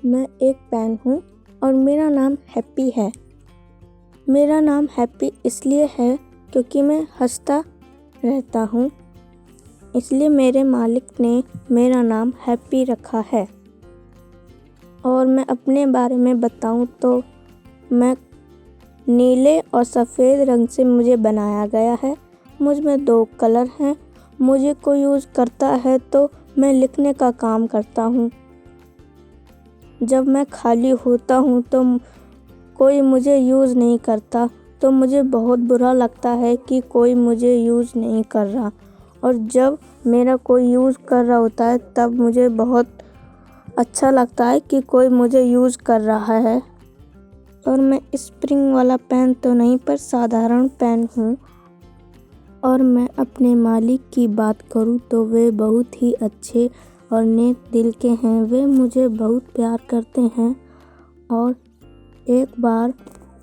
मैं एक पेन हूँ और मेरा नाम हैप्पी है। मेरा नाम हैप्पी इसलिए है क्योंकि मैं हंसता रहता हूँ, इसलिए मेरे मालिक ने मेरा नाम हैप्पी रखा है। और मैं अपने बारे में बताऊँ तो मैं नीले और सफ़ेद रंग से मुझे बनाया गया है। मुझ में 2 कलर हैं। मुझे कोई यूज़ करता है तो मैं लिखने का काम करता हूँ। जब मैं खाली होता हूँ तो कोई मुझे यूज़ नहीं करता तो मुझे बहुत बुरा लगता है कि कोई मुझे यूज़ नहीं कर रहा, और जब मेरा कोई यूज़ कर रहा होता है तब मुझे बहुत अच्छा लगता है कि कोई मुझे यूज़ कर रहा है। और मैं स्प्रिंग वाला पेन तो नहीं पर साधारण पेन हूँ। और मैं अपने मालिक की बात करूँ तो वे बहुत ही अच्छे और नेक दिल के हैं। वे मुझे बहुत प्यार करते हैं। और एक बार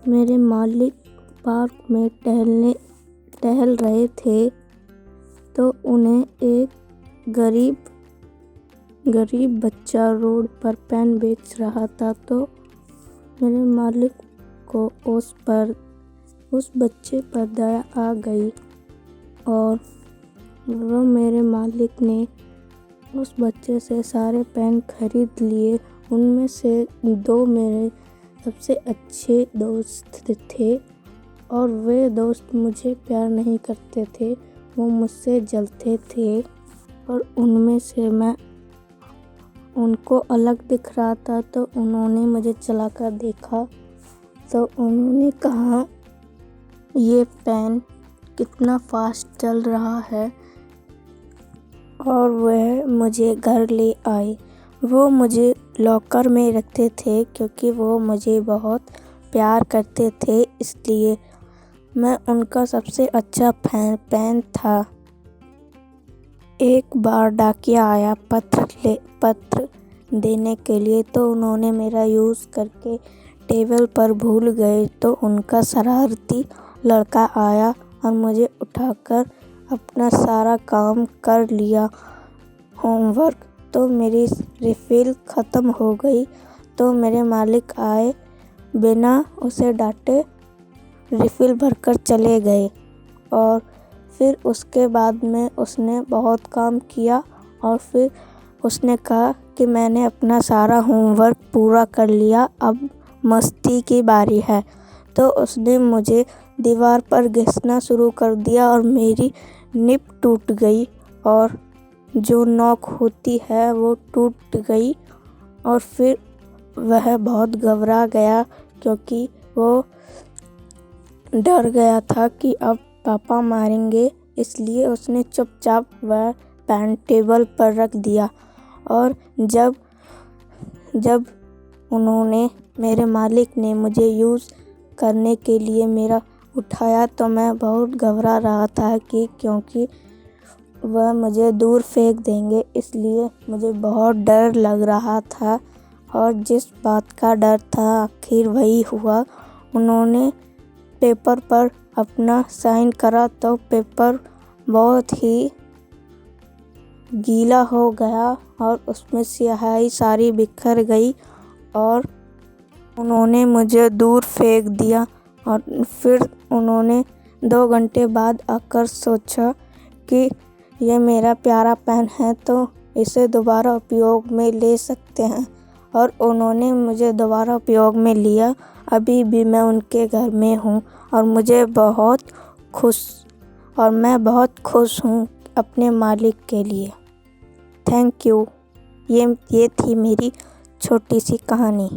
मेरे मालिक पार्क में टहल रहे थे तो उन्हें एक गरीब बच्चा रोड पर पेन बेच रहा था, तो मेरे मालिक को उस बच्चे पर दया आ गई और वो मेरे मालिक ने उस बच्चे से सारे पेन खरीद लिए। उनमें से 2 मेरे सबसे अच्छे दोस्त थे और वे दोस्त मुझे प्यार नहीं करते थे, वो मुझसे जलते थे। और उनमें से मैं उनको अलग दिख रहा था तो उन्होंने मुझे चलाकर देखा तो उन्होंने कहा, ये पेन कितना फास्ट चल रहा है, और वह मुझे घर ले आए। वो मुझे लॉकर में रखते थे क्योंकि वो मुझे बहुत प्यार करते थे, इसलिए मैं उनका सबसे अच्छा पेन था। एक बार डाकिया आया पत्र देने के लिए, तो उन्होंने मेरा यूज़ करके टेबल पर भूल गए, तो उनका शरारती लड़का आया और मुझे उठाकर अपना सारा काम कर लिया होमवर्क। तो मेरी रिफ़िल ख़त्म हो गई तो मेरे मालिक आए, बिना उसे डांटे रिफ़िल भरकर चले गए। और फिर उसके बाद में उसने बहुत काम किया और फिर उसने कहा कि मैंने अपना सारा होमवर्क पूरा कर लिया, अब मस्ती की बारी है। तो उसने मुझे दीवार पर घिसना शुरू कर दिया और मेरी निब टूट गई और जो नोक होती है वो टूट गई। और फिर वह बहुत घबरा गया क्योंकि वो डर गया था कि अब पापा मारेंगे, इसलिए उसने चुपचाप वह पेन टेबल पर रख दिया। और जब मेरे मालिक ने मुझे यूज़ करने के लिए मेरा उठाया तो मैं बहुत घबरा रहा था क्योंकि वह मुझे दूर फेंक देंगे, इसलिए मुझे बहुत डर लग रहा था। और जिस बात का डर था आखिर वही हुआ। उन्होंने पेपर पर अपना साइन करा तो पेपर बहुत ही गीला हो गया और उसमें स्याही सारी बिखर गई और उन्होंने मुझे दूर फेंक दिया। और फिर उन्होंने 2 घंटे बाद आकर सोचा कि ये मेरा प्यारा पेन है तो इसे दोबारा उपयोग में ले सकते हैं, और उन्होंने मुझे दोबारा उपयोग में लिया। अभी भी मैं उनके घर में हूँ और मैं बहुत खुश हूँ अपने मालिक के लिए। Thank you. ये थी मेरी छोटी सी कहानी।